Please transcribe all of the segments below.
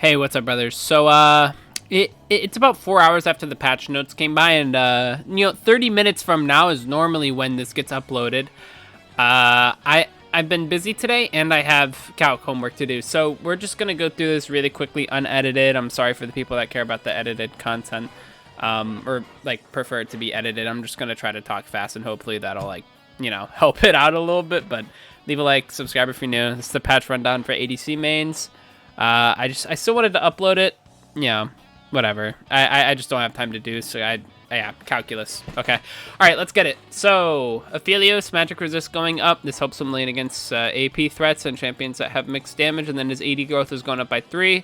Hey, what's up, brothers? So, it's about 4 hours after the patch notes came by, and 30 minutes from now is normally when this gets uploaded. I've been busy today, and I have calc homework to do, so we're just gonna go through this really quickly, unedited. I'm sorry for the people that care about the edited content, or like prefer it to be edited. I'm just gonna try to talk fast, and hopefully that'll help it out a little bit. But leave a like, subscribe if you're new. This is the patch rundown for ADC mains. I still wanted to upload it. Yeah, whatever. I just don't have time to do, so yeah, calculus. Okay. All right, let's get it. So, Aphelios, magic resist going up. This helps him lane against AP threats and champions that have mixed damage, and then his AD growth is going up by 3.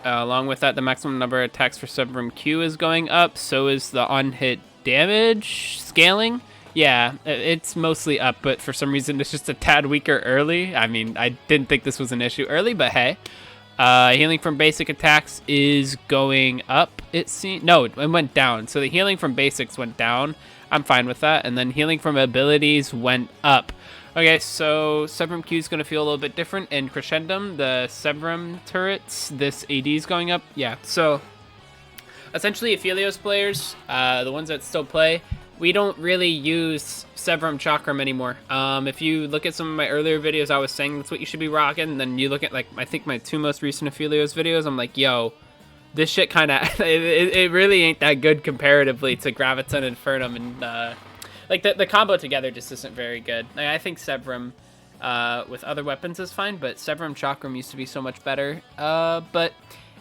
Along with that, the maximum number of attacks for Severum Q is going up. So is the on-hit damage scaling. Yeah, it's mostly up, but for some reason it's just a tad weaker early. I mean, I didn't think this was an issue early, but hey. Healing from basic attacks is going up, it seems. No, it went down. So the healing from basics went down. I'm fine with that. And then healing from abilities went up. Okay, so Severum Q is going to feel a little bit different. In Crescendum, the Severum turrets, this AD is going up. Yeah, so essentially Aphelios players, the ones that still play, we don't really use Severum Chakram anymore. If you look at some of my earlier videos, I was saying that's what you should be rocking. And then you look at, like, I think my 2 most recent Aphelios videos, I'm like, yo, this shit kind of, it really ain't that good comparatively to Graviton and Infernum. And, like, the combo together just isn't very good. Like, I think Severum with other weapons is fine, but Severum Chakram used to be so much better. But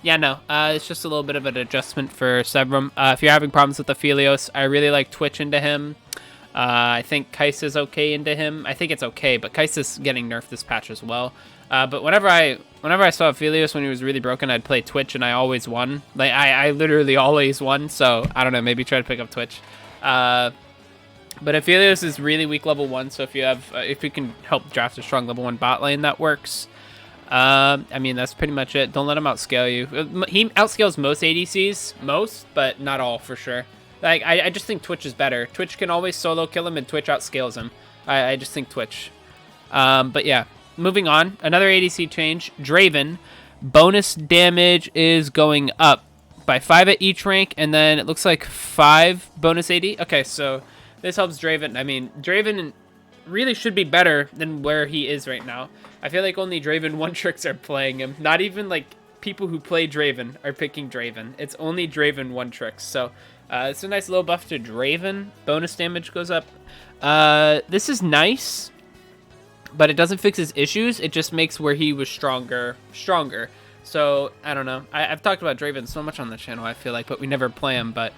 yeah, no, it's just a little bit of an adjustment for Severum. If you're having problems with Aphelios, I really like Twitch into him. I think Kai'Sa's okay into him. I think it's okay, but Kai'Sa's getting nerfed this patch as well. But whenever I saw Aphelios when he was really broken, I'd play Twitch, and I always won. Like, I literally always won, so I don't know, maybe try to pick up Twitch. But Aphelios is really weak level 1, so if you can help draft a strong level 1 bot lane, that works. I mean, that's pretty much it. Don't let him outscale you. He outscales most ADCs, but not all for sure. Like, I just think Twitch is better. Twitch can always solo kill him, and Twitch outscales him. I just think Twitch. But yeah, moving on. Another ADC change. Draven. Bonus damage is going up by 5 at each rank, and then it looks like 5 bonus AD. Okay, so this helps Draven. I mean, Draven really should be better than where he is right now. I feel like only Draven one-tricks are playing him. Not even, like, people who play Draven are picking Draven. It's only Draven one-tricks. So, it's a nice little buff to Draven. Bonus damage goes up. This is nice, but it doesn't fix his issues. It just makes where he was stronger. So, I don't know. I've talked about Draven so much on the channel, I feel like, but we never play him. But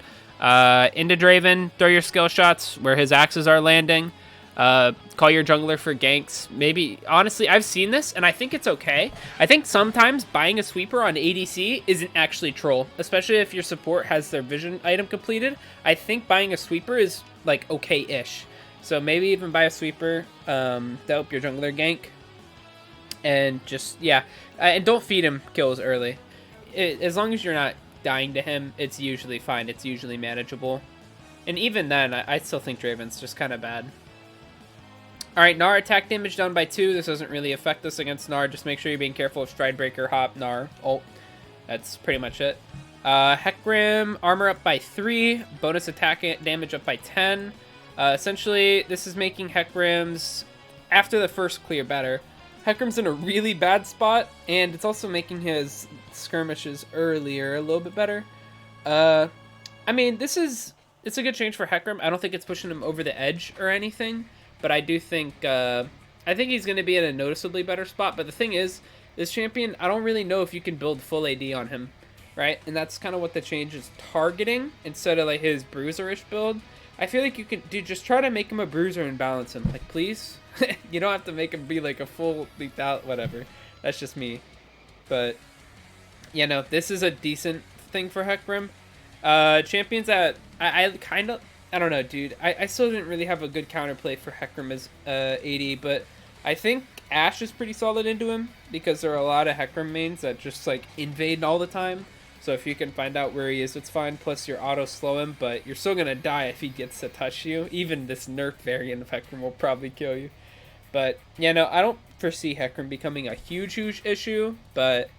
into Draven, throw your skill shots where his axes are landing. Call your jungler for ganks. Maybe, honestly, I've seen this, and I think it's okay. I think sometimes buying a sweeper on ADC isn't actually troll, especially if your support has their vision item completed. I think buying a sweeper is, like, okay-ish. So maybe even buy a sweeper to help your jungler gank. And just, yeah. And don't feed him kills early. As long as you're not dying to him, it's usually fine. It's usually manageable. And even then, I still think Draven's just kind of bad. Alright, Gnar attack damage down by 2. This doesn't really affect us against Gnar. Just make sure you're being careful of Stride Breaker, Hop, Gnar, ult. That's pretty much it. Hecarim, armor up by 3. Bonus attack damage up by 10. Essentially, this is making Hecarim's, after the first clear, better. Hecarim's in a really bad spot, and it's also making his skirmishes earlier a little bit better. I mean, it's a good change for Hecarim. I don't think it's pushing him over the edge or anything. But I do think, I think he's going to be in a noticeably better spot. But the thing is, this champion, I don't really know if you can build full AD on him, right? And that's kind of what the change is targeting instead of, like, his bruiser-ish build. I feel like you can, dude, just try to make him a bruiser and balance him. Like, please? You don't have to make him be, like, a full lethal, whatever. That's just me. But, yeah, no, this is a decent thing for Hecarim. Champions that I kind of, I don't know, dude. I still didn't really have a good counterplay for Hecarim as AD, but I think Ashe is pretty solid into him because there are a lot of Hecarim mains that just, like, invade all the time. So if you can find out where he is, it's fine. Plus, you're auto-slow him, but you're still going to die if he gets to touch you. Even this nerf variant of Hecarim will probably kill you. But, yeah, no, I don't foresee Hecarim becoming a huge issue, but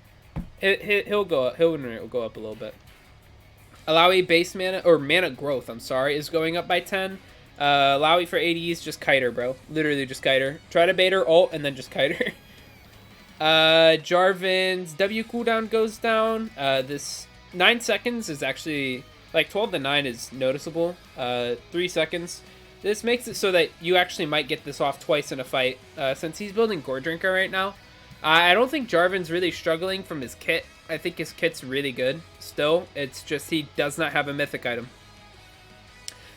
He'll go up. He'll go up a little bit. Alawi base mana, or mana growth, I'm sorry, is going up by 10. Alawi for ADs, just kite her, bro. Literally just kite her. Try to bait her ult, and then just kite her. Jarvan's W cooldown goes down. This 9 seconds is actually, like 12 to 9 is noticeable. 3 seconds. This makes it so that you actually might get this off twice in a fight, since he's building Gore Drinker right now. I don't think Jarvan's really struggling from his kit. I think his kit's really good still. It's just he does not have a mythic item.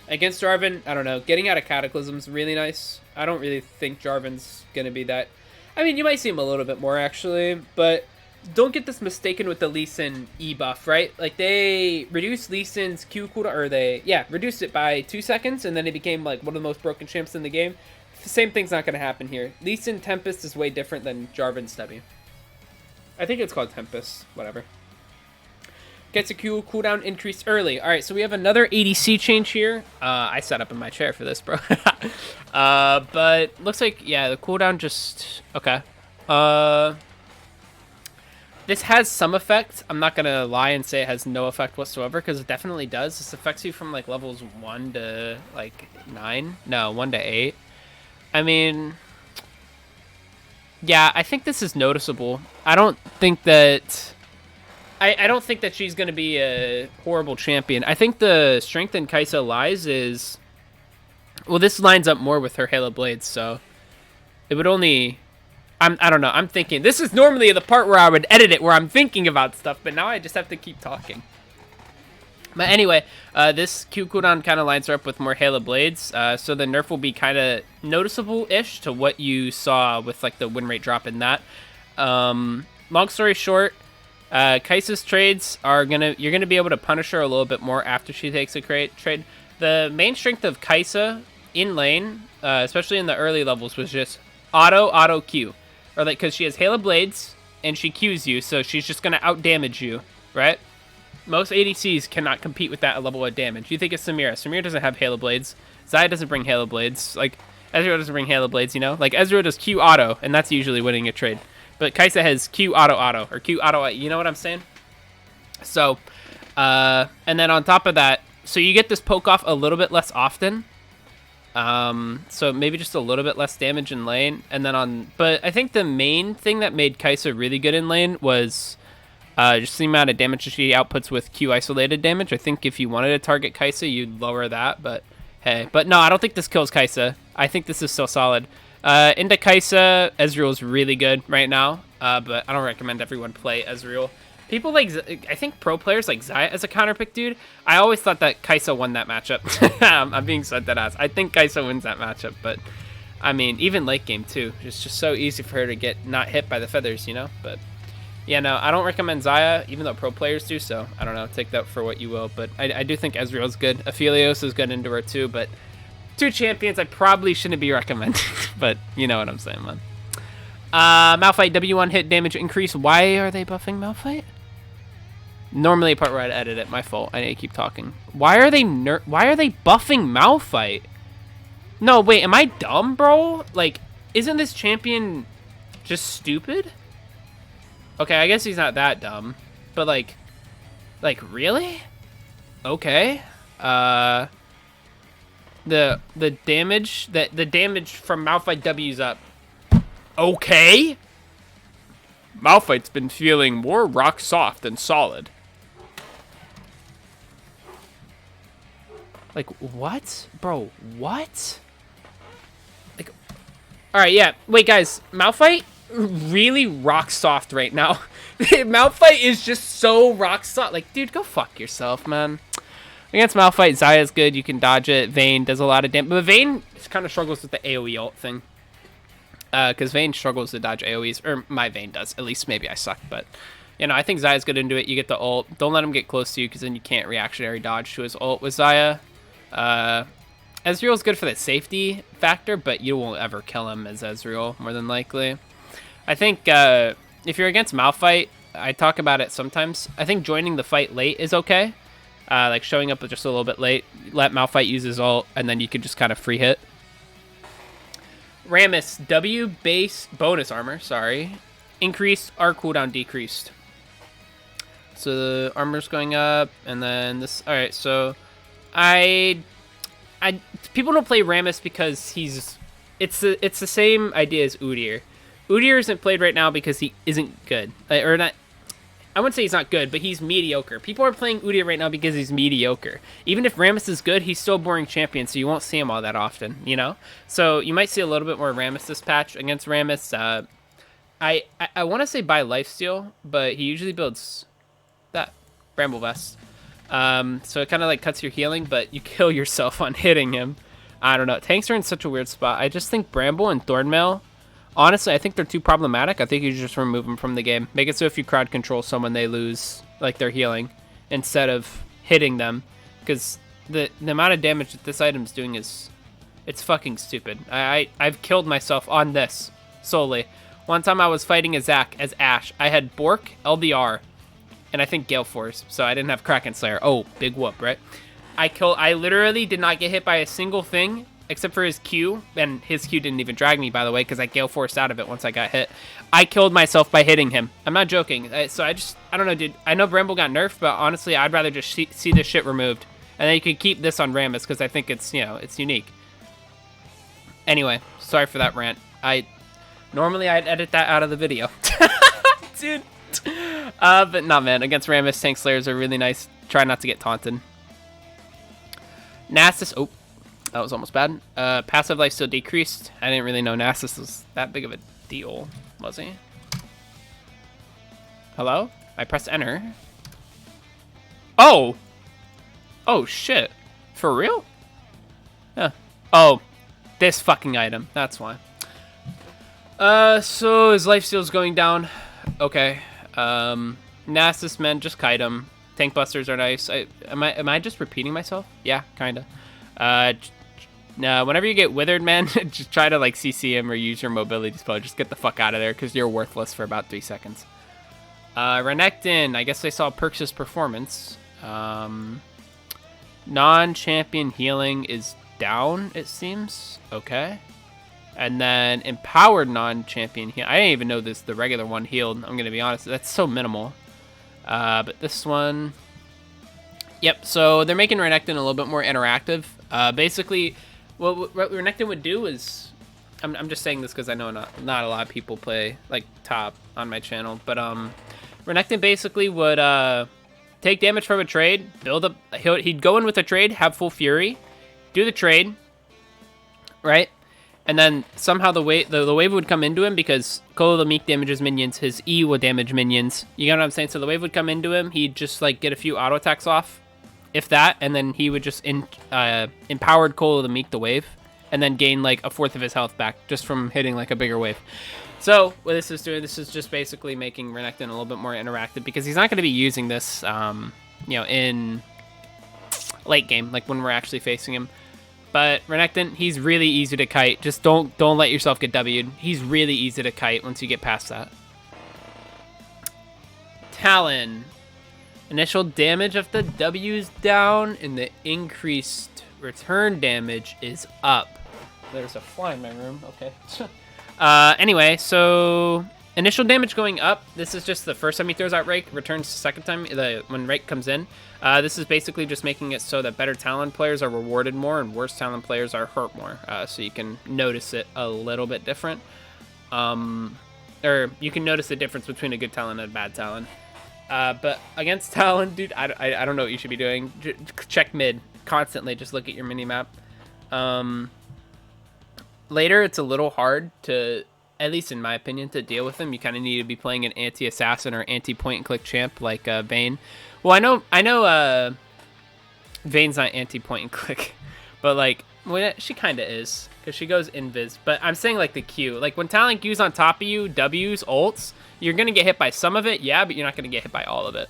Against Jarvan, I don't know. Getting out of Cataclysm's really nice. I don't really think Jarvan's going to be that. I mean, you might see him a little bit more, actually. But don't get this mistaken with the Lee Sin E buff, right? Like, they reduced Lee Sin's Q cooldown, or reduced it by 2 seconds, and then he became, like, one of the most broken champs in the game. The same thing's not going to happen here. Lee Sin Tempest is way different than Jarvan's W. I think it's called Tempest. Whatever. Gets a Q cooldown increased early. Alright, so we have another ADC change here. I sat up in my chair for this, bro. But looks like, yeah, the cooldown just... Okay. This has some effect. I'm not going to lie and say it has no effect whatsoever, because it definitely does. This affects you from, like, levels 1 to, like, 9. No, 1 to 8. I mean, yeah, I think this is noticeable. I don't think that I don't think that she's going to be a horrible champion. I think the strength in Kai'Sa lies is, well, this lines up more with her Halo Blades, so it would only, I don't know, I'm thinking, this is normally the part where I would edit it, where I'm thinking about stuff, but now I just have to keep talking. But anyway, this Q cooldown kind of lines her up with more Halo Blades, so the nerf will be kind of noticeable-ish to what you saw with like the win rate drop in that. Long story short, Kai'Sa's trades are you're gonna be able to punish her a little bit more after she takes a trade. The main strength of Kai'Sa in lane, especially in the early levels, was just auto Q, or like because she has Halo Blades and she Qs you, so she's just gonna out damage you, right? Most ADCs cannot compete with that level of damage. You think it's Samira. Samira doesn't have Halo Blades. Xayah doesn't bring Halo Blades. Like, Ezreal doesn't bring Halo Blades, you know? Like, Ezreal does Q auto, and that's usually winning a trade. But Kai'Sa has Q auto, or Q auto, you know what I'm saying? So, and then on top of that, so you get this poke off a little bit less often. So maybe just a little bit less damage in lane. And then but I think the main thing that made Kai'Sa really good in lane was... just the amount of damage she outputs with Q isolated damage. I think if you wanted to target Kai'Sa, you'd lower that, but hey. But no, I don't think this kills Kai'Sa. I think this is still solid. Into Kai'Sa, Ezreal is really good right now, but I don't recommend everyone play Ezreal. People like, I think pro players like Xayah as a counter pick, dude. I always thought that Kai'Sa won that matchup. I'm being said that as. I think Kai'Sa wins that matchup, but I mean, even late game too. It's just so easy for her to get not hit by the feathers, you know, but... Yeah, no, I don't recommend Xayah, even though pro players do, so I don't know, take that for what you will, but I do think Ezreal's good. Aphelios is good into her too, but 2 champions I probably shouldn't be recommending, but you know what I'm saying, man. Malphite, W1 hit damage increase. Why are they buffing Malphite? Normally a part where I'd edit it, my fault. I need to keep talking. Why are they buffing Malphite? No, wait, am I dumb, bro? Like, isn't this champion just stupid? Okay, I guess he's not that dumb, but like really? Okay. The damage from Malphite W's up. Okay. Malphite's been feeling more rock soft and solid. Like what, bro? What? Like, all right, yeah. Wait, guys, Malphite. Really rock soft right now. Malphite is just so rock soft. Like, dude, go fuck yourself, man. Against Malphite, Xayah's good. You can dodge it. Vayne does a lot of damage. But Vayne kind of struggles with the AoE ult thing. Because Vayne struggles to dodge AoEs. Or my Vayne does. At least maybe I suck. But, you know, I think Xayah's good into it. You get the ult. Don't let him get close to you because then you can't reactionary dodge to his ult with Xayah. Ezreal's good for the safety factor, but you won't ever kill him as Ezreal, more than likely. I think if you're against Malphite, I talk about it sometimes. I think joining the fight late is okay. Like showing up just a little bit late. Let Malphite use his ult, and then you can just kind of free hit. Rammus, W base bonus armor, sorry. Increased, R cooldown decreased. So the armor's going up, and then this. All right, so I people don't play Rammus because he's. It's the same idea as Udyr. Udyr isn't played right now because he isn't good, or not. I wouldn't say he's not good, but he's mediocre. People are playing Udyr right now because he's mediocre. Even if Rammus is good, he's still a boring champion, so you won't see him all that often, you know? So you might see a little bit more Rammus this patch. Against Rammus, I want to say buy Lifesteal, but he usually builds that Bramble Vest. So it kind of like cuts your healing, but you kill yourself on hitting him. I don't know. Tanks are in such a weird spot. I just think Bramble and Thornmail, honestly, I think they're too problematic. I think you just remove them from the game. Make it so if you crowd control someone, they lose like their healing instead of hitting them, because the amount of damage that this item's doing is, it's fucking stupid. I've killed myself on this solely. One time I was fighting a Zac as Ashe. I had Bork, LDR, and I think Gale Force, so I didn't have Kraken Slayer. Oh, big whoop, right? I literally did not get hit by a single thing except for his Q, and his Q didn't even drag me, by the way, because I Gale Forced out of it once I got hit. I killed myself by hitting him. I'm not joking. So I don't know, dude. I know Bramble got nerfed, but honestly, I'd rather just see this shit removed. And then you could keep this on Rammus, because I think it's, you know, it's unique. Anyway, sorry for that rant. Normally I'd edit that out of the video. Dude. But nah, man. Against Rammus, Tank Slayers are really nice. Try not to get taunted. Nasus. Oh, that was almost bad. Passive life still decreased. I didn't really know Nasus was that big of a deal, was he? Hello? I pressed enter. Oh! Oh, shit. For real? Yeah. Oh, this fucking item. That's why. So his lifesteal's going down. Okay. Nasus, man, just kite him. Tank busters are nice. Am I just repeating myself? Yeah, kinda. No, whenever you get withered, man, just try to like CC him or use your mobility spell. Just get the fuck out of there, because you're worthless for about 3 seconds. Renekton, I guess they saw Perks' performance. Non-champion healing is down, it seems. Okay. And then empowered non-champion heal. I didn't even know the regular one healed. I'm gonna be honest. That's so minimal. But this one, yep. So they're making Renekton a little bit more interactive. Basically, what Renekton would do is, I'm just saying this because I know not a lot of people play like top on my channel, but Renekton basically would take damage from a trade, build up. He'd go in with a trade, have full fury, do the trade, right? And then somehow the wave would come into him, because Colo the Meek damages minions, his E would damage minions. You know what I'm saying? So the wave would come into him, he'd just like get a few auto attacks off, if that, and then he would just empowered Colo the Meek the wave, and then gain like 1/4 of his health back just from hitting like a bigger wave. So what this is doing, this is just basically making Renekton a little bit more interactive, because he's not going to be using this, you know, in late game, like when we're actually facing him. But Renekton, he's really easy to kite. Just don't let yourself get W'd. He's really easy to kite once you get past that. Talon. Initial damage of the W is down, and the increased return damage is up. There's a fly in my room. Okay. Anyway, so initial damage going up. This is just the first time he throws out Rake. Returns the second time when Rake comes in. This is basically just making it so that better Talon players are rewarded more and worse Talon players are hurt more. So you can notice it a little bit different. Or you can notice the difference between a good Talon and a bad Talon. But against Talon, dude, I don't know what you should be doing. Check mid constantly. Just look at your minimap. Later, it's a little hard to, at least in my opinion, to deal with him. You kind of need to be playing an anti-assassin or anti-point-and-click champ like Vayne. Well, I know Vayne's not anti-point-and-click, but like she kind of is, because she goes invis. But I'm saying like the Q. Like when Talon Q's on top of you, W's, ults, you're going to get hit by some of it, yeah, but you're not going to get hit by all of it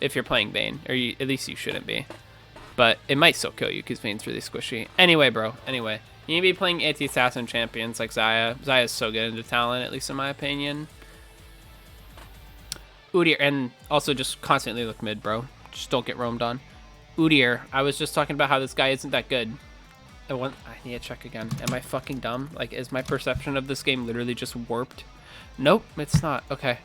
if you're playing Vayne. Or at least you shouldn't be. But it might still kill you, because Vayne's really squishy. Anyway, bro. Anyway. You need to be playing anti-assassin champions like Xayah. Xayah's so good into Talon, at least in my opinion. Udyr, and also just constantly look mid, bro. Just don't get roamed on. Udyr, I was just talking about how this guy isn't that good. I need to check again. Am I fucking dumb? Like, is my perception of this game literally just warped? Nope, it's not. Okay.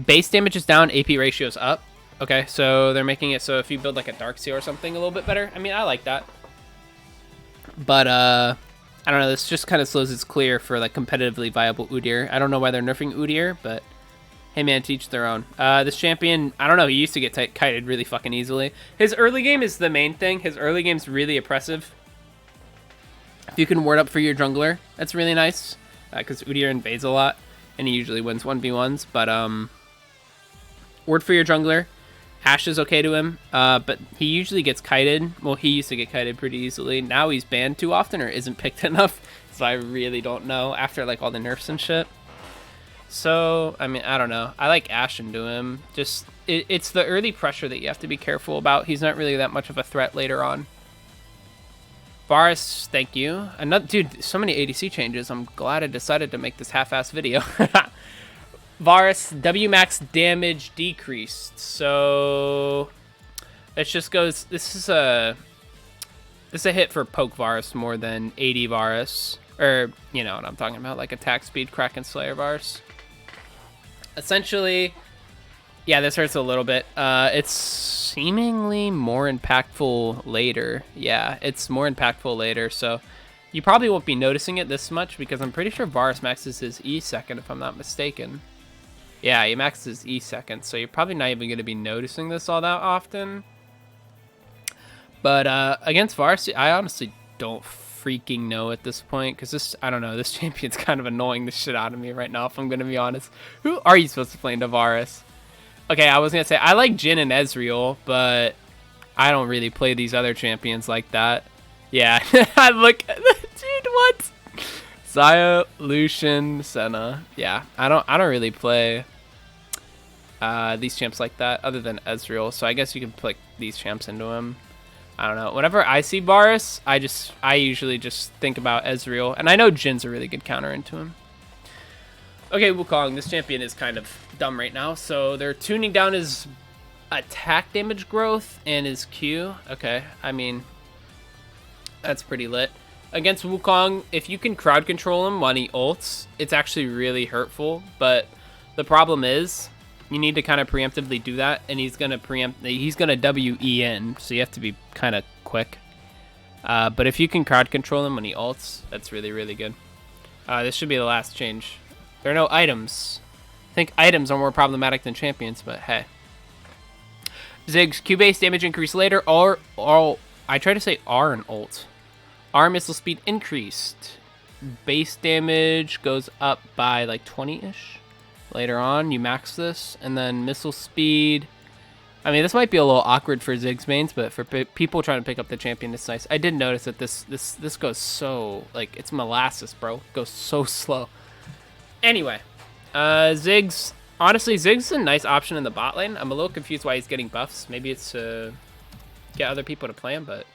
Base damage is down, AP ratio is up. Okay, so they're making it so if you build like a Darkseer or something a little bit better. I mean, I like that. But, I don't know, this just kind of slows its clear for like competitively viable Udyr. I don't know why they're nerfing Udyr, but hey man, to each their own. This champion, I don't know, he used to get kited really fucking easily. His early game is the main thing. His early game's really oppressive. If you can ward up for your jungler, that's really nice. Because Udyr invades a lot, and he usually wins 1v1s. But, ward for your jungler. Ashe is okay to him, but he usually gets kited. Well, he used to get kited pretty easily. Now he's banned too often or isn't picked enough, so I really don't know after like all the nerfs and shit. So, I mean, I don't know. I like Ashe into him. Just, it's the early pressure that you have to be careful about. He's not really that much of a threat later on. Varus, thank you. Another, dude, so many ADC changes. I'm glad I decided to make this half-ass video. Varus, W max damage decreased. So it just goes. This is a hit for poke Varus more than 80 Varus, or you know what I'm talking about, like attack speed Kraken Slayer Varus. Essentially, yeah, this hurts a little bit. It's seemingly more impactful later. Yeah, it's more impactful later. So you probably won't be noticing it this much because I'm pretty sure Varus maxes his E second if I'm not mistaken. Yeah, he maxes his E second, so you're probably not even going to be noticing this all that often. But against Varus, I honestly don't freaking know at this point, because this, I don't know, this champion's kind of annoying the shit out of me right now, if I'm going to be honest. Who are you supposed to play into Varus? Okay, I was going to say, I like Jhin and Ezreal, but I don't really play these other champions like that. Yeah, I look, dude, what? Xayah, Lucian, Senna. Yeah, I don't really play these champs like that other than Ezreal. So I guess you can put these champs into him. I don't know. Whenever I see Varus, I usually just think about Ezreal, and I know Jin's a really good counter into him. Okay, Wukong, this champion is kind of dumb right now, so they're tuning down his attack damage growth and his Q. Okay, I mean, that's pretty lit. Against Wukong, if you can crowd control him when he ults, it's actually really hurtful. But the problem is, you need to kind of preemptively do that, and he's gonna WE in, so you have to be kind of quick. But if you can crowd control him when he ults, that's really, really good. This should be the last change. There are no items. I think items are more problematic than champions, but hey. Ziggs, Q-base damage increase later, or I try to say R and ult. R missile speed increased. Base damage goes up by like 20-ish. Later on, you max this, and then missile speed. I mean, this might be a little awkward for Ziggs mains, but for people trying to pick up the champion, it's nice. I did notice that this goes so, like, it's molasses, bro. It goes so slow. Anyway, Ziggs. Honestly, Ziggs is a nice option in the bot lane. I'm a little confused why he's getting buffs. Maybe it's to get other people to play him, but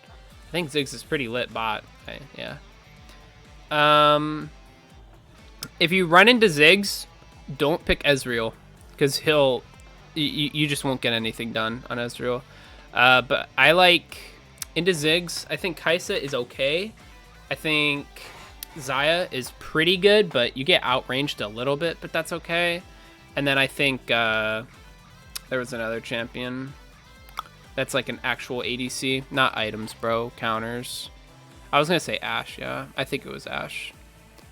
I think Ziggs is pretty lit bot. Okay, yeah. If you run into Ziggs, don't pick Ezreal, because you just won't get anything done on Ezreal. But I like into Ziggs. I think Kai'Sa is okay. I think Xayah is pretty good, but you get outranged a little bit, but that's okay. And then I think there was another champion that's like an actual ADC, not items, bro, counters. I was gonna say Ashe, yeah. I think it was Ashe.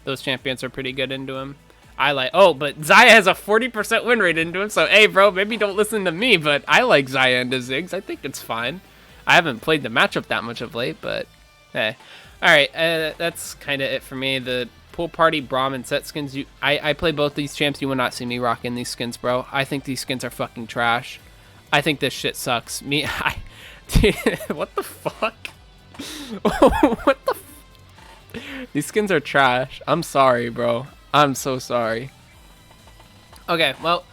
Those champions are pretty good into him. But Xayah has a 40% win rate into him, so hey, bro, maybe don't listen to me, but I like Xayah into Ziggs. I think it's fine. I haven't played the matchup that much of late, but hey. Alright, that's kind of it for me. The pool party Brahmin set skins, I play both these champs. You will not see me rocking these skins, bro. I think these skins are fucking trash. I think this shit sucks. Dude, what the fuck? What the These skins are trash. I'm sorry, bro. I'm so sorry. Okay, well,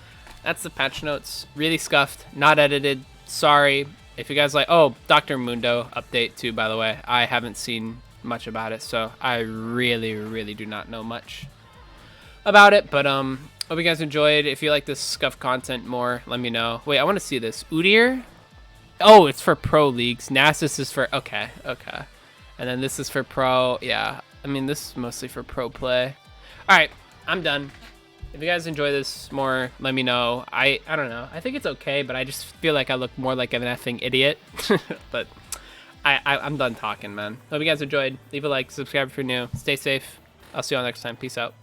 that's the patch notes. Really scuffed, not edited. Sorry. If you guys like, oh, Dr. Mundo update too, by the way. I haven't seen much about it, so I really, really do not know much about it. But hope you guys enjoyed. If you like this scuff content more, let me know. Wait, I want to see this. Udyr? Oh, it's for pro leagues. Nasus is for, okay. And then this is for pro, yeah. I mean, this is mostly for pro play. All right, I'm done. If you guys enjoy this more, let me know. I don't know. I think it's okay, but I just feel like I look more like an effing idiot. But I'm done talking, man. Hope you guys enjoyed. Leave a like, subscribe if you're new. Stay safe. I'll see you all next time. Peace out.